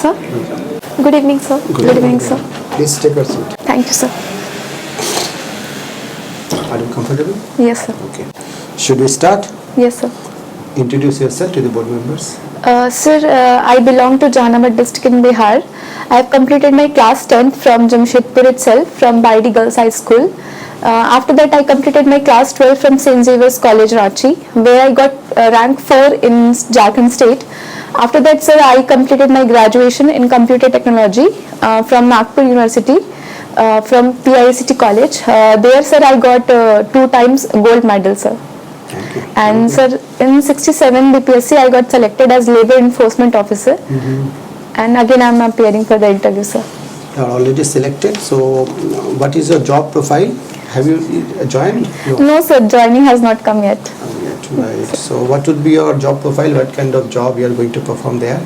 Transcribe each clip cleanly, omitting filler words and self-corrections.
sir. Good evening, sir. Good evening, sir. Please take a seat. Thank you, sir. Are you comfortable? Yes, sir. Okay. Should we start? Yes, sir. Introduce yourself to the board members. Sir, I belong to Jahanabad district in Bihar. I have completed my class 10th from Jamshedpur itself, from Baidi Girls High School. After that, I completed my class 12 from St. Xavier's College, Ranchi, where I got rank 4 in Jharkhand state. After that, sir, I completed my graduation in computer technology from Nagpur University, from PIACT College. There, sir, I got 2 times gold medal, sir. Okay. And sir, in 67th BPSC, I got selected as labor enforcement officer. And again, I am appearing for the interview, sir. You are already selected. So, what is your job profile? Have you joined? No, sir, joining has not come yet. Right. So, what would be your job profile? What kind of job you are going to perform there?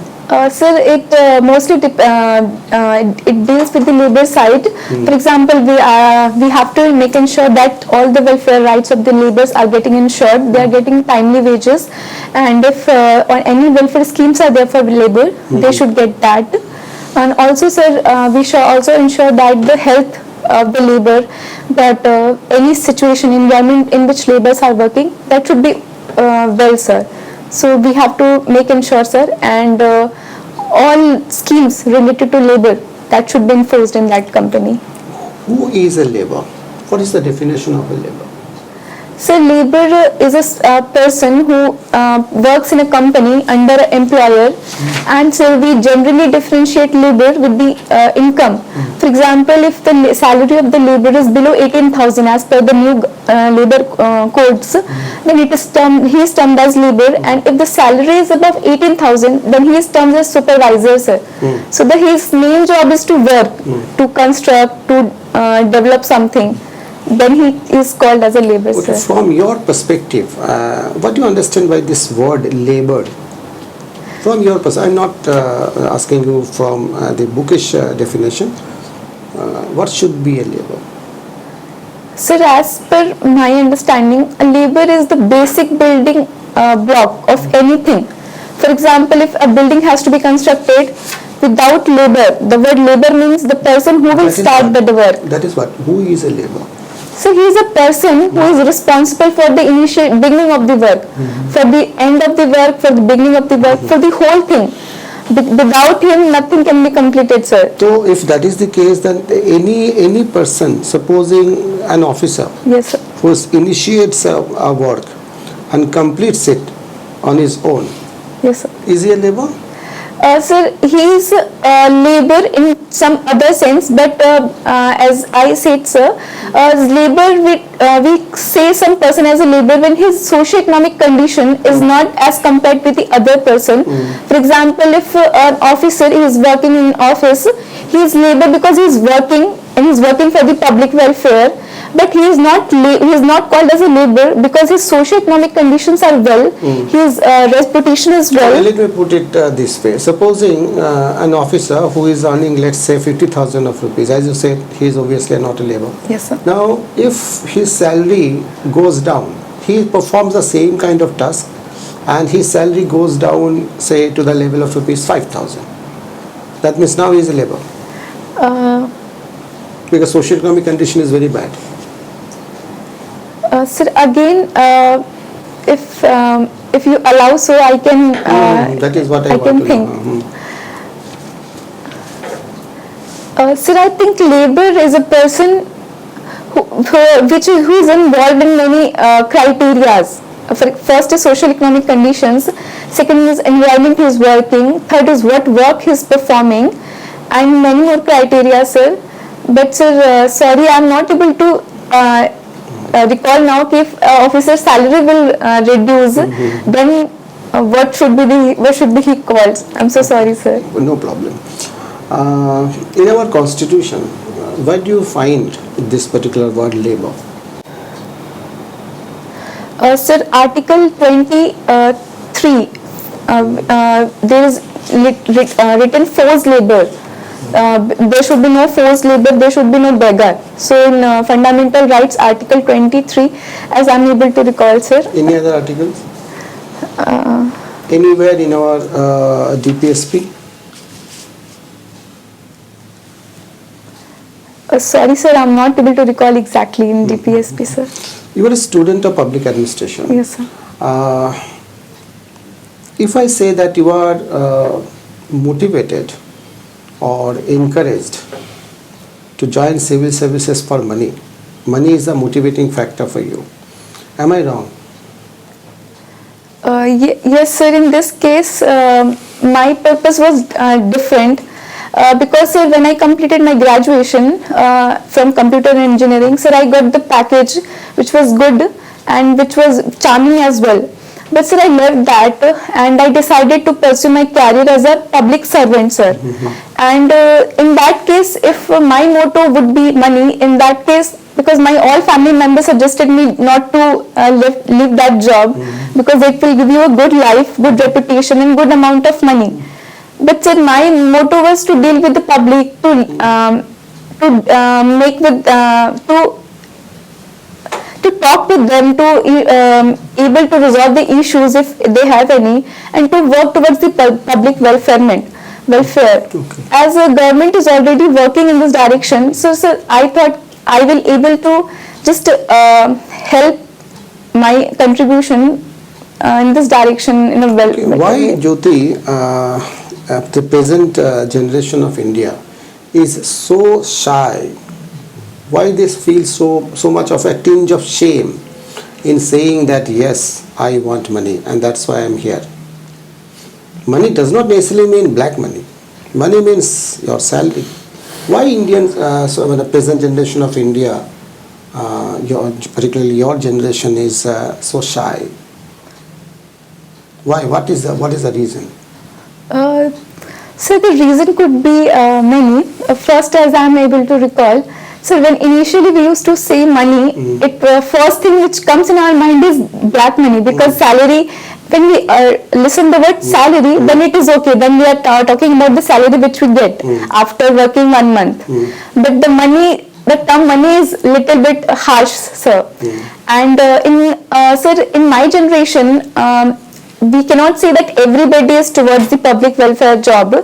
Sir, it mostly it deals with the labor side. For example, we have to make ensure that all the welfare rights of the laborers are getting ensured. They are getting timely wages, and if any welfare schemes are there for labor, they should get that. And also, sir, we should also ensure that the health of the labor, that any situation, environment in which laborers are working, that should be well, sir. So we have to make ensure, sir, and all schemes related to labor, that should be enforced in that company. Who is a labor? What is the definition of a labor? So labor is a person who works in a company under an employer, and so we generally differentiate labor with the income. For example, if the salary of the labor is below 18,000 as per the new labor codes, then he is termed as labor, and if the salary is above 18,000, then he is termed as supervisor, sir. So his main job is to work, to construct, to develop something. Then he is called as a labor, sir. From your perspective, what do you understand by this word labor? From your perspective, I'm not asking you from the bookish definition. What should be a labor? Sir, as per my understanding, a labor is the basic building block of anything. For example, if a building has to be constructed without labor, the word labor means the person who will start the work. That is what? Who is a labor? So he is a person who is responsible for the initial beginning of the work, for the end of the work, for the beginning of the work, for the whole thing. Without him, nothing can be completed, sir. So, if that is the case, then any person, supposing an officer, yes, sir, who initiates a work and completes it on his own, yes, sir, is he a labor? Sir, he is labor in some other sense, but as I said, sir, labor, we say some person as a labor when his socio-economic condition is not as compared with the other person. For example, if an officer is working in office, he is labor because he is working and he is working for the public welfare. But he is not called as a labor because his socio-economic conditions are well, his reputation is well. Let me put it this way. Supposing an officer who is earning, let's say, 50,000 of rupees, as you said, he is obviously not a labor. Yes, sir. Now, if his salary goes down, he performs the same kind of task and his salary goes down, say, to the level of rupees 5,000. That means now he is a labor. Because socio-economic condition is very bad. Sir, again, if you allow, so I can. That is what I want can to think. know. Sir, I think labor is a person who is involved in many criteria. First is social economic conditions. Second is environment he is working. Third is what work he is performing, and many more criteria, sir. But sir, sorry, I am not able to. Recall now if officer's salary will reduce, then what should be he called? I'm so sorry, sir. No problem. In our constitution, where do you find this particular word labor? Sir, Article 23, there is written forced labor. There should be no forced labor, there should be no beggar. So in Fundamental Rights, Article 23, as I am able to recall, sir. Any other articles? Anywhere in our DPSP? Sorry, sir, I'm not able to recall exactly in DPSP, sir. You are a student of public administration. Yes, sir. If I say that you are motivated or encouraged to join civil services for money, money is the motivating factor for you. Am I wrong? Yes, sir. In this case, my purpose was different because, sir, when I completed my graduation from computer engineering, sir, I got the package which was good and which was charming as well. But, sir, I left that and I decided to pursue my career as a public servant, sir. And in that case, if my motto would be money, in that case, because my all family members suggested me not to leave that job because it will give you a good life, good reputation and good amount of money. But sir, my motto was to deal with the public, to talk with them, to able to resolve the issues if they have any, and to work towards the public welfare. Okay. As a government is already working in this direction, so sir, I thought I will able to just help my contribution in this direction in a Okay. Why, Jyoti, the present generation of India is so shy? Why they feel so much of a tinge of shame in saying that yes, I want money and that's why I'm here? Money does not necessarily mean black money. Money means your salary. Why Indians, the present generation of India, particularly your generation, is so shy? Why? What is the reason? So the reason could be many. First, as I am able to recall, so when initially we used to say money, it first thing which comes in our mind is black money, because salary. When we listen the word salary, then it is okay. Then we are talking about the salary which we get after working 1 month. But the term money is little bit harsh, sir. And in my generation, we cannot say that everybody is towards the public welfare job,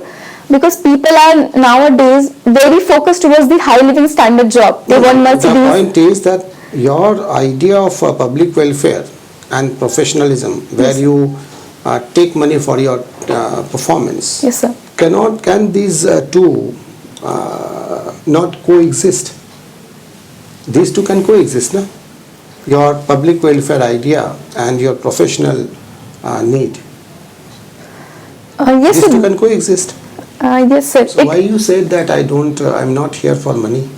because people are nowadays very focused towards the high living standard job. They want Mercedes. The point is that your idea of public welfare and professionalism, where you take money for your performance. Yes, sir. Can these two not coexist? These two can coexist, no? Your public welfare idea and your professional need. Yes, These sir. two can coexist. Yes, sir. So why you said that I'm not here for money?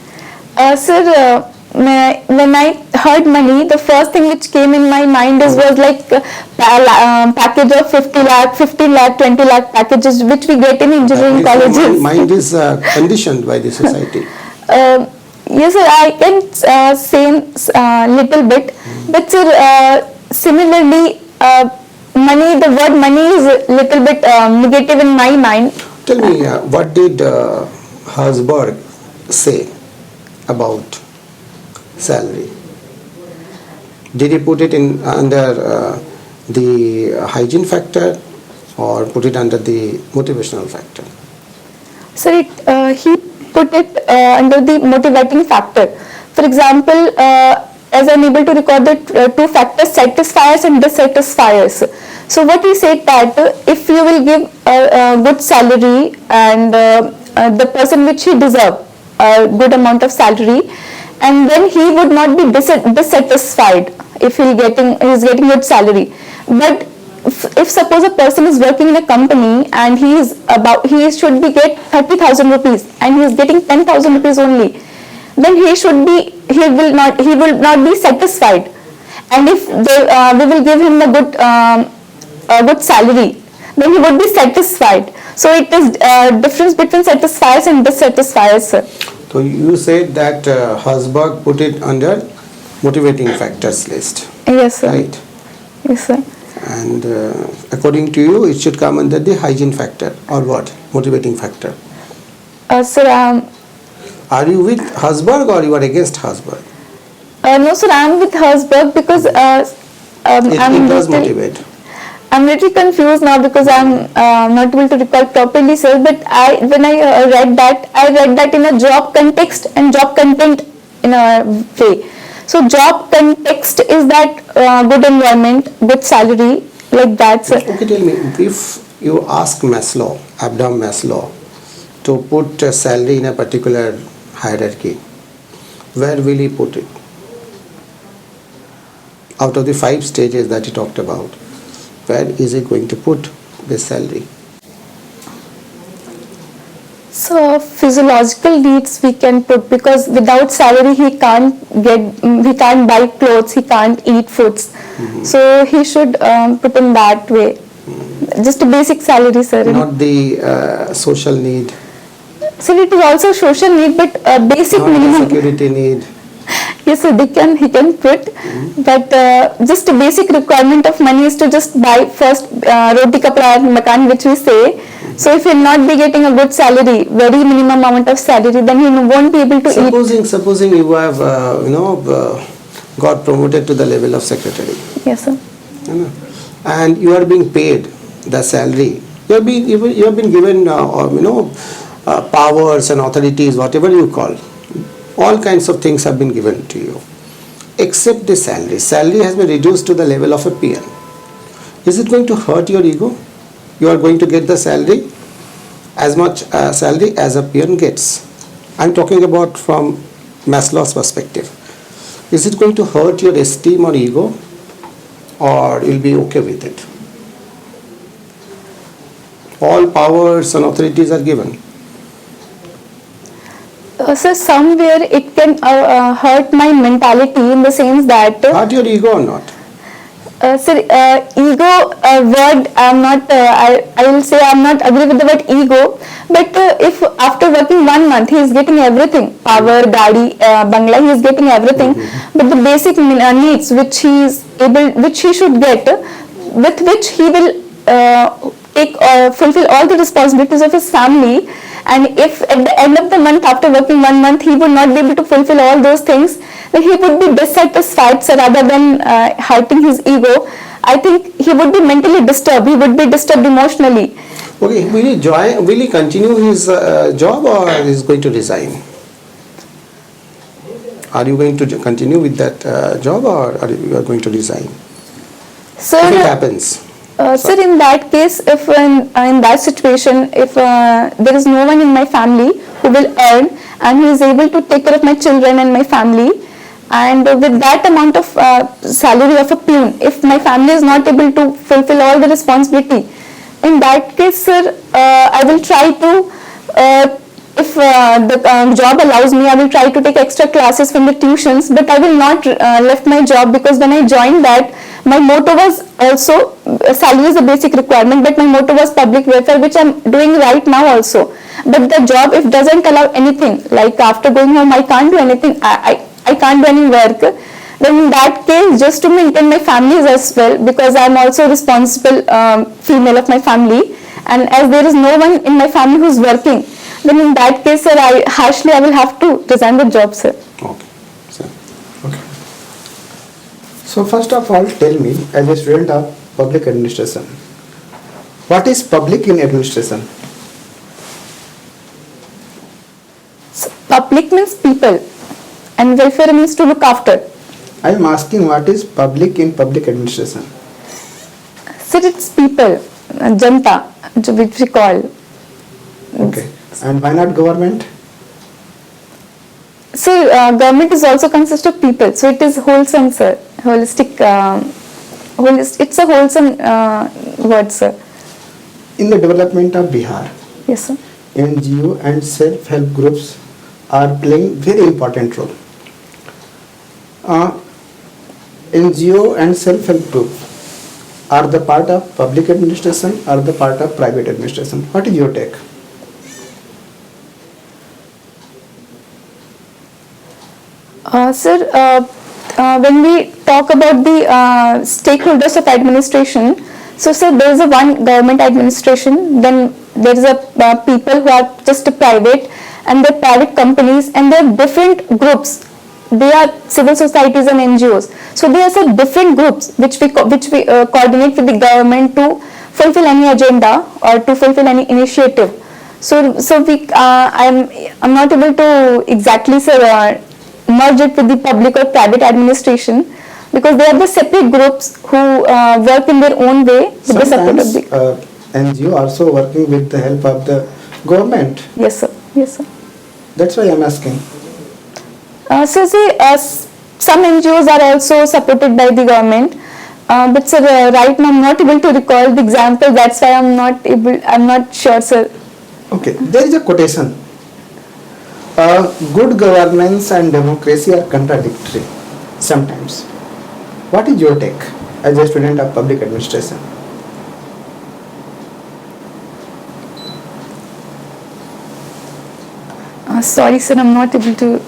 Sir, when I heard money, the first thing which came in my mind was like package of 50 lakh, 15 lakh, 20 lakh packages which we get in engineering colleges. Mind is conditioned by the society. Yes, sir, I can say little bit, but sir, similarly, the word money is little bit negative in my mind. Tell me, what did Herzberg say about salary? Did he put it under the hygiene factor or put it under the motivational factor? Sir, he put it under the motivating factor. For example, as I'm able to record the two factors, satisfiers and dissatisfiers. So what he said that if you will give a good salary and the person which he deserve a good amount of salary, and then he would not be dissatisfied if he is getting good salary. But if suppose a person is working in a company and he should be get 30,000 rupees and he is getting 10,000 rupees only, then he will not be satisfied. And if we will give him a good salary, then he would be satisfied. So it is difference between satisfiers and dissatisfiers, sir. So you said that Herzberg put it under motivating factors list. Yes, sir. Right. Yes, sir. And according to you, it should come under the hygiene factor or what? Motivating factor. Sir, are you with Herzberg or you are against Herzberg? No, sir, I am with Herzberg because It does motivate. I'm little confused now because I'm not able to recall properly, sir. But when I read that in a job context and job content in a way. So job context is that good environment, good salary, like that, sir. Okay, tell me, if you ask Maslow, Abraham Maslow, to put a salary in a particular hierarchy, where will he put it? Out of the 5 stages that he talked about, where is he going to put this salary? So physiological needs we can put, because without salary he can't buy clothes, he can't eat foods. So he should put in that way. Just a basic salary, sir. Not the social need, So it is also social need, but basic not the minimum. security need. Yes, sir, he can put, but just a basic requirement of money is to just buy first roti kapda makan, which we say. So if he will not be getting a good salary, very minimum amount of salary, then he won't be able to eat. Supposing you have got promoted to the level of secretary, Yes, sir. and you are being paid the salary. You have been given powers and authorities, whatever you call. All kinds of things have been given to you, except the salary. Salary has been reduced to the level of a peon. Is it going to hurt your ego? You are going to get the salary, as much salary as a peon gets. I'm talking about from Maslow's perspective. Is it going to hurt your esteem or ego, or you'll be okay with it? All powers and authorities are given. So somewhere it can hurt my mentality in the sense that Hurt your ego or not? sir, ego word I'm not. I will say I'm not agree with the word ego. But if after working 1 month he is getting everything, power, gadi, bangla, he is getting everything. But the basic needs which he should get, with which he will fulfill all the responsibilities of his family. And if at the end of the month, after working 1 month, he would not be able to fulfill all those things, then he would be dissatisfied. So rather than hurting his ego, I think he would be mentally disturbed. He would be disturbed emotionally. Okay, will he continue his job, or is going to resign? Are you going to continue with that job, or are you going to resign? So if it happens. Sir, in that case, if in that situation, if there is no one in my family who will earn and who is able to take care of my children and my family, and with that amount of salary of a peon, if my family is not able to fulfill all the responsibility, in that case, sir, I will try to, if the job allows me, I will try to take extra classes from the tuitions, but I will not left my job, because when I joined that, my motto was also, salary is a basic requirement, but my motto was public welfare, which I'm doing right now also. But the job, if doesn't allow anything, like after going home, I can't do anything, I can't do any work, then in that case, just to maintain my families as well, because I'm also responsible female of my family, and as there is no one in my family who's working, then in that case, sir, I will have to resign the job, sir. Okay. Sir. Okay. So first of all, tell me, as a student of public administration, what is public in administration? So, public means people, and welfare means to look after. I am asking what is public in public administration? Sir, it's people, janta, which we call. Okay. And why not government? So, government is also consist of people, so it is wholesome, sir. Holistic, it's a wholesome word, sir. In the development of Bihar, Yes, sir. NGO and self-help groups are playing very important role. NGO and self-help group are the part of public administration or the part of private administration? What is your take? Sir, when we talk about the stakeholders of administration, so sir, there is a one government administration, then there is a people who are just a private, and there are private companies, and there are different groups they are civil societies and NGOs. So there are some different groups which we coordinate with the government to fulfill any agenda or to fulfill any initiative. So I'm not able to exactly merge it with the public or private administration, because they are the separate groups who work in their own way with the support of the NGO also working with the help of the government. Yes, sir. Yes, sir. That's why I'm asking. So see, some NGOs are also supported by the government, but sir, right now I'm not able to recall the example. That's why I'm not sure, sir. Okay, there is a quotation. Good governance and democracy are contradictory sometimes. What is your take as a student of public administration? Sorry, sir, I'm not able to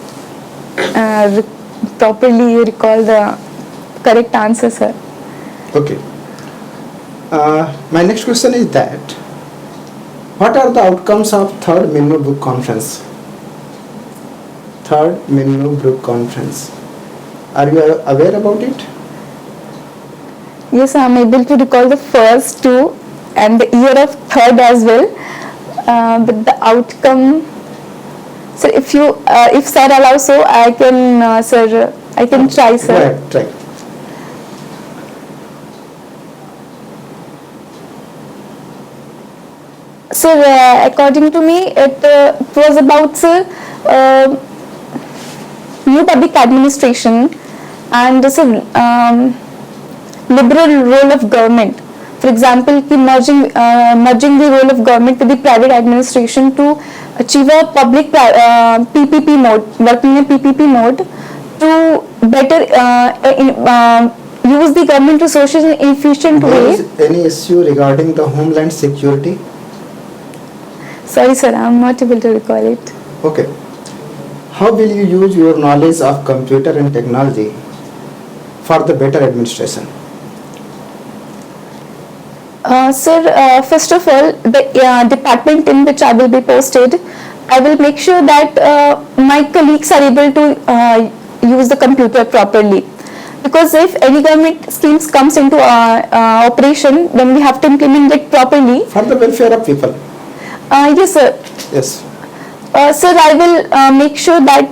properly recall the correct answer, sir. Okay. My next question is that, what are the outcomes of third Minnu Book Conference? Third Minnu Book Conference. Are you aware about it? Yes, I'm able to recall the first two and the year of third as well. But the outcome, so if sir allows, so I can, I can try, sir. Go ahead, try. So according to me, it was about new public administration and liberal role of government. For example, merging the role of government with the private administration to achieve a public PPP mode, working in PPP mode to better use the government resources in an efficient way. Is any issue regarding the homeland security? Sorry, sir, I am not able to recall it. Okay. How will you use your knowledge of computer and technology for the better administration? Sir, first of all, the department in which I will be posted, I will make sure that my colleagues are able to use the computer properly. Because if any government schemes comes into operation, then we have to implement it properly. For the welfare of people. Yes, sir. Yes. Sir, I will make sure that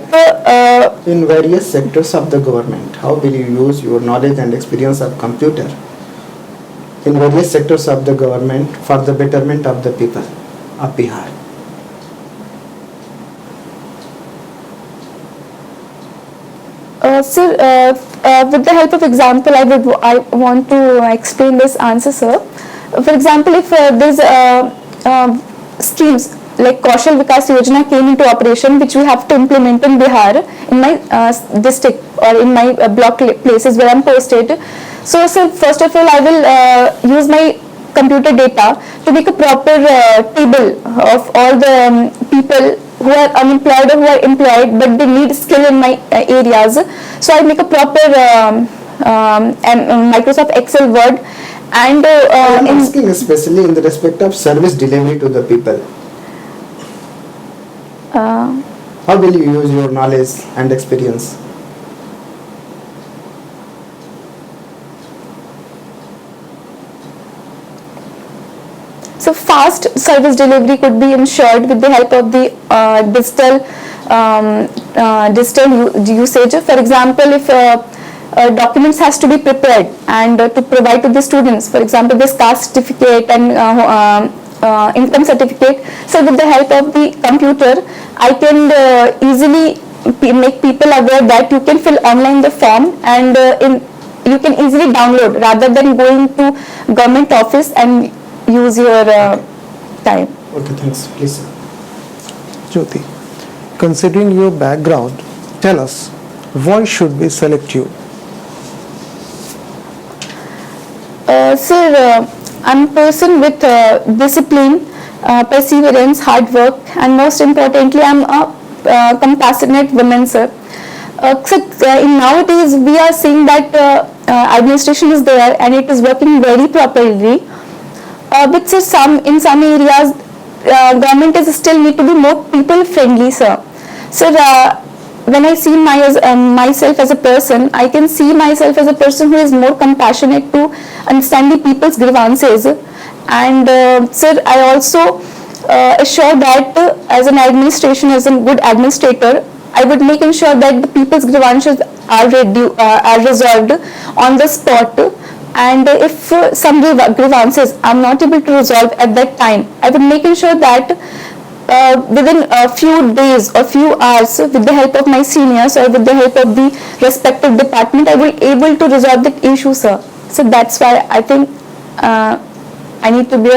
in various sectors of the government, how will you use your knowledge and experience of computer in various sectors of the government for the betterment of the people of Bihar? Sir, with the help of example, I want to explain this answer, sir. For example, if there's schemes like Kaushal Vikas Yojana came into operation, which we have to implement in Bihar, in my district or in my block places where I'm posted. So, sir, first of all, I will use my computer data to make a proper table of all the people who are unemployed or who are employed, but they need skill in my areas. So I make a proper Microsoft Excel, Word, and I'm asking especially in the respect of service delivery to the people. How will you use your knowledge and experience? So fast service delivery could be ensured with the help of the digital usage. For example, if documents has to be prepared and to provide to the students, for example, this caste certificate and income certificate. So with the help of the computer, I can easily make people aware that you can fill online the form and you can easily download rather than going to government office and use your time. Okay, thanks. Please. Jyoti, considering your background, tell us, why should we select you? Sir, I'm a person with discipline, perseverance, hard work, and most importantly, I'm a compassionate woman, sir. In nowadays, we are seeing that administration is there and it is working very properly. But sir, in some areas, government is still need to be more people friendly, sir. Sir, when I see myself as a person, I can see myself as a person who is more compassionate to understanding people's grievances. And sir, I also assure that as an administration, as a good administrator, I would make ensure that the people's grievances are resolved on the spot. And if some grievances are not able to resolve at that time, I would make sure that within a few days or few hours, with the help of my seniors or with the help of the respective department, I will able to resolve the issue, sir. So that's why I think I need to be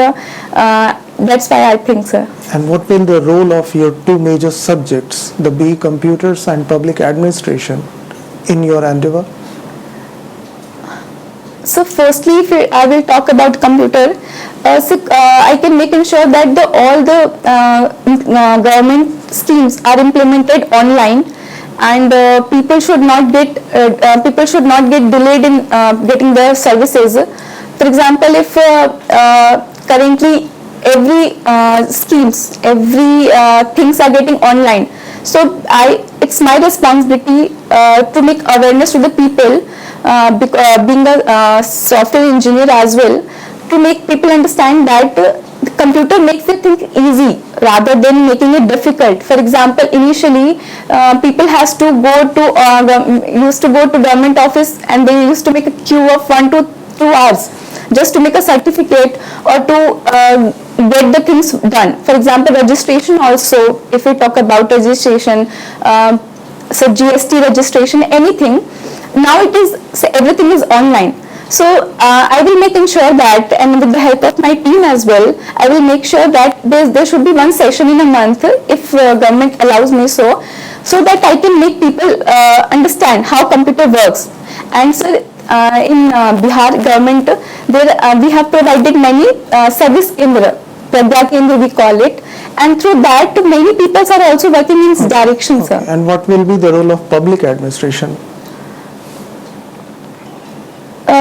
that's why I think, sir. And what will the role of your two major subjects, the BE Computers and Public Administration, in your endeavor? So firstly, if I will talk about computer, I can make sure that all the government schemes are implemented online, and people should not get delayed in getting their services. For example, if currently every schemes, every things are getting online, so it's my responsibility to make awareness to the people, being a software engineer as well, to make people understand that the computer makes the thing easy rather than making it difficult. For example, initially people used to go to government office, and they used to make a queue of 1 to 2 hours just to make a certificate or to get the things done. For example, registration also, if we talk about registration, so GST registration, anything, now everything is online. So I will make sure that, and with the help of my team as well, I will make sure that there should be one session in a month, if government allows me so that I can make people understand how computer works. And so in Bihar government, we have provided many service kendra, Pragya Kendra we call it, and through that many people are also working in this direction, sir. And what will be the role of public administration?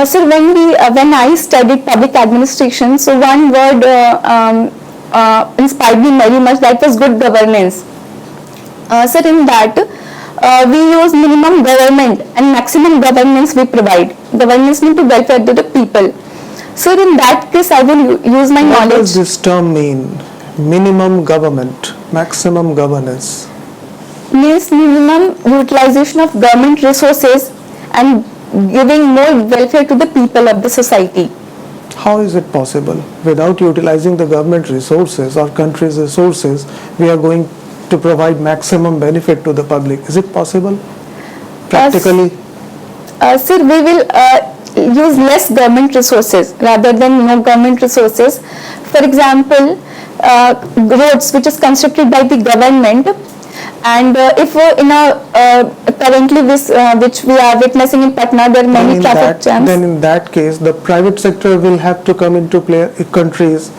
Sir, when I studied public administration, so one word inspired me very much, that was good governance. Sir, in that we use minimum government and maximum governance we provide. Governance means to welfare to the people. So in that case, I will use my knowledge. What does this term mean? Minimum government, maximum governance? Means minimum utilization of government resources and giving more welfare to the people of the society. How is it possible? Without utilizing the government resources or country's resources, we are going to provide maximum benefit to the public. Is it possible? Practically? Sir, we will use less government resources rather than no government resources. For example, roads which is constructed by the government, and if in a currently which we are witnessing in Patna, there are many traffic jams. Then in that case, the private sector will have to come into play. Countries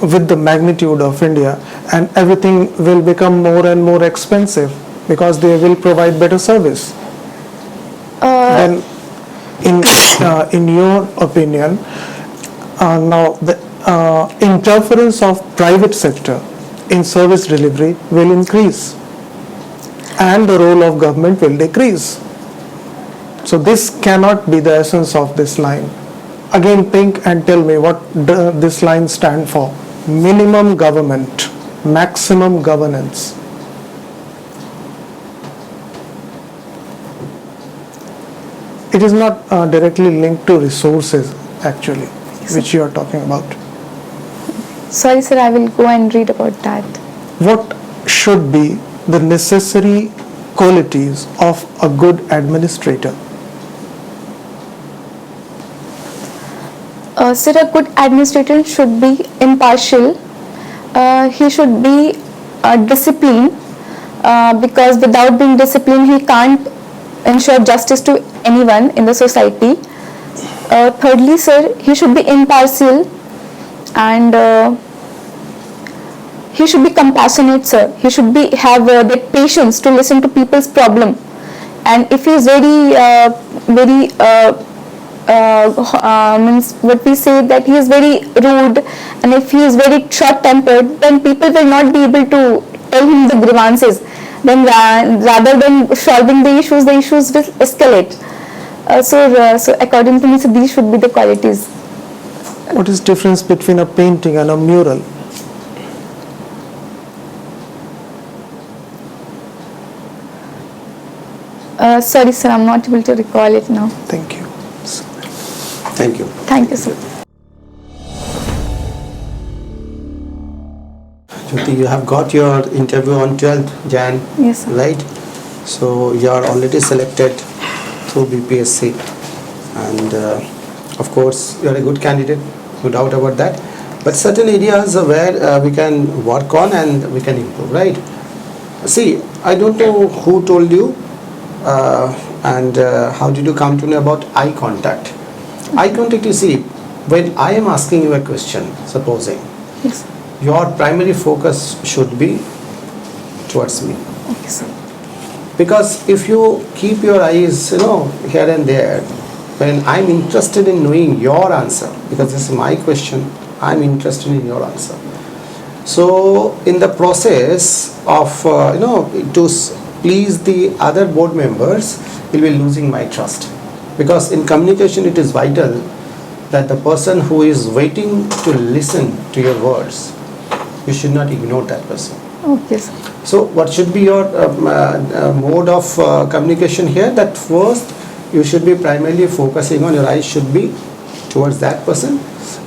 with the magnitude of India, and everything will become more and more expensive because they will provide better service. Then, in your opinion, now the interference of private sector in service delivery will increase, and the role of government will decrease. So this cannot be the essence of this line. Again, think and tell me what this line stand for. Minimum government, maximum governance. It is not directly linked to resources actually, which you are talking about. Sorry, sir, I will go and read about that. What should be the necessary qualities of a good administrator? Sir, a good administrator should be impartial. He should be disciplined, because without being disciplined, he can't ensure justice to anyone in the society. Thirdly, sir, he should be impartial, and he should be compassionate, sir. He should have the patience to listen to people's problem. And if he is very means what we say, that he is very rude, and if he is very short-tempered, then people will not be able to tell him the grievances. then rather than solving the issues will escalate. So according to me, so these should be the qualities. What is difference between a painting and a mural? Sorry sir, I'm not able to recall it now. Thank you. Thank you. Thank you sir. Jyoti, you have got your interview on 12th Jan, Yes sir. right? So you are already selected through BPSC, and of course you are a good candidate, no doubt about that. But certain areas where we can work on and we can improve, right? See, I don't know who told you and how did you come to know about eye contact. Eye contact, you see, when I am asking you a question, supposing, Yes. your primary focus should be towards me. Okay sir. Because if you keep your eyes, here and there, when I'm interested in knowing your answer, because this is my question, I'm interested in your answer. So in the process of, to please the other board members, you'll be losing my trust. Because in communication, it is vital that the person who is waiting to listen to your words, you should not ignore that person. Okay sir. So what should be your mode of communication here? That first you should be primarily focusing on, your eyes should be towards that person,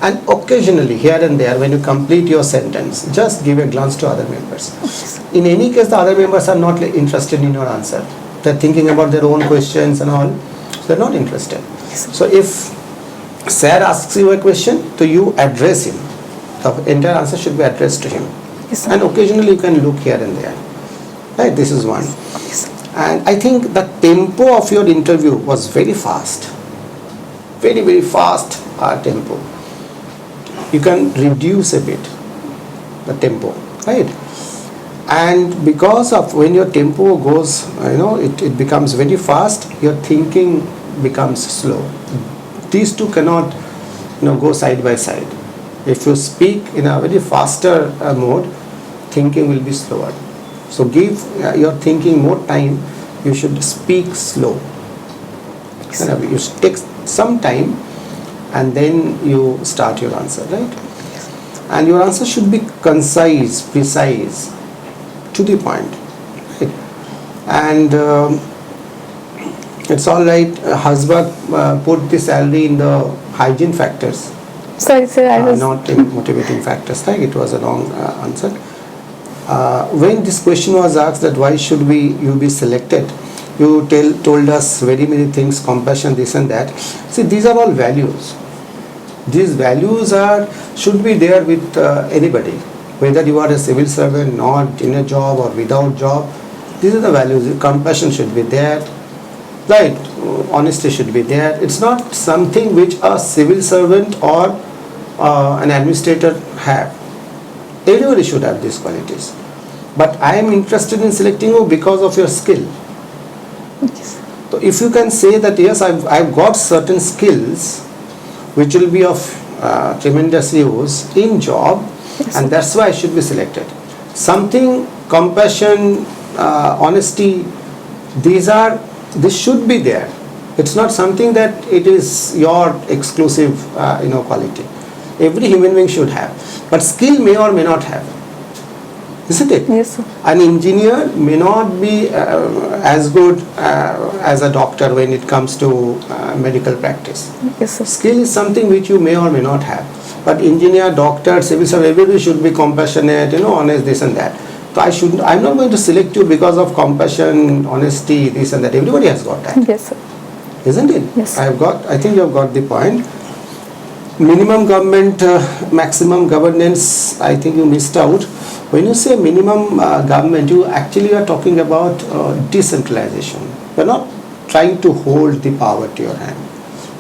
and occasionally here and there when you complete your sentence, just give a glance to other members. In any case, the other members are not interested in your answer. They're thinking about their own questions and all, so they're not interested. So if Sir asks you a question, so you address him. The entire answer should be addressed to him. Yes sir. And occasionally you can look here and there. Right, this is one. Okay sir. And I think the tempo of your interview was very fast. Very, very fast tempo. You can reduce a bit the tempo, right? And because of when your tempo goes, it becomes very fast, your thinking becomes slow. These two cannot, go side by side. If you speak in a very faster mode, thinking will be slower. So give your thinking more time. You should speak slow. You should take some time and then you start your answer, right? And your answer should be concise, precise, to the point. Right? And it's all right. Husband put the salary in the hygiene factors. Sorry sir, I was Not in motivating factors. Like it was a wrong answer. When this question was asked that why should you be selected, you told us very many things, compassion, this and that. See, these are all values. These values should be there with anybody, whether you are a civil servant, not in a job or without job. These are the values. Compassion should be there, right? Honesty should be there. It's not something which a civil servant or an administrator have. Everybody should have these qualities. But I am interested in selecting you because of your skill. yes. So if you can say that yes, I've got certain skills which will be of tremendous use in job, Yes. and that's why I should be selected. Something, compassion, honesty, this should be there. It's not something that it is your exclusive quality. Every human being should have, but skill may or may not have, isn't it? Yes sir. An engineer may not be as good as a doctor when it comes to medical practice. Yes sir. Skill is something which you may or may not have. But engineer, doctor, civil servant, everybody should be compassionate, honest, this and that. So I'm not going to select you because of compassion, honesty, this and that. Everybody has got that, Yes sir. isn't it? Yes. I think you have got the point. Minimum government, maximum governance, I think you missed out. When you say minimum government, you actually are talking about decentralization. You're not trying to hold the power to your hand.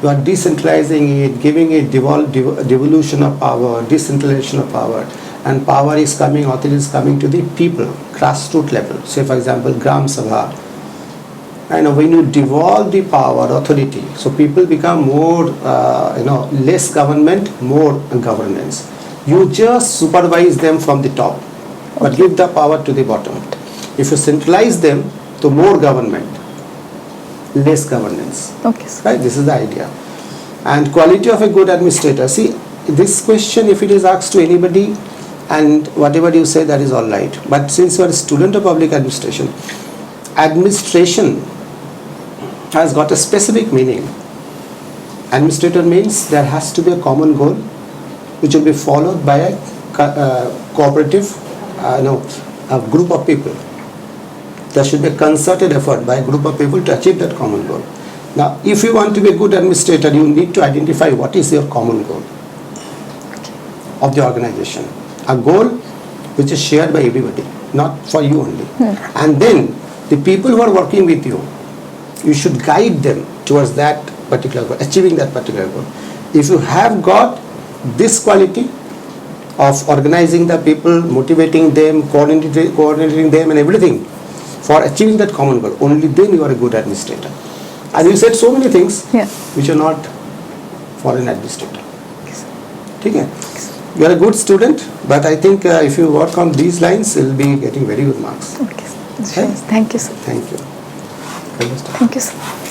You are decentralizing it, giving it devolution of power, decentralization of power, and power is coming, authority is coming to the people, grassroots level. Say for example, Gram Sabha. And when you devolve the power, authority, so people become more, less government, more governance. You just supervise them from the top, but give the power to the bottom. If you centralize them, to more government, less governance. Okay, sir. Right, this is the idea. And quality of a good administrator. See, this question, if it is asked to anybody, and whatever you say, that is all right. But since you are a student of public administration, administration has got a specific meaning. Administrator means there has to be a common goal, which will be followed by a cooperative, a group of people. There should be a concerted effort by a group of people to achieve that common goal. Now, if you want to be a good administrator, you need to identify what is your common goal of the organization. A goal which is shared by everybody, not for you only. And then the people who are working with you, you should guide them towards that particular goal, achieving that particular goal. If you have got this quality of organizing the people, motivating them, coordinating them and everything for achieving that common goal, only then you are a good administrator. And you said so many things Yeah. which are not for an administrator. Okay? You are a good student, but I think if you work on these lines, you will be getting very good marks. Okay, sir. Sure. Thank you, sir. Thank you. Thank you, sir.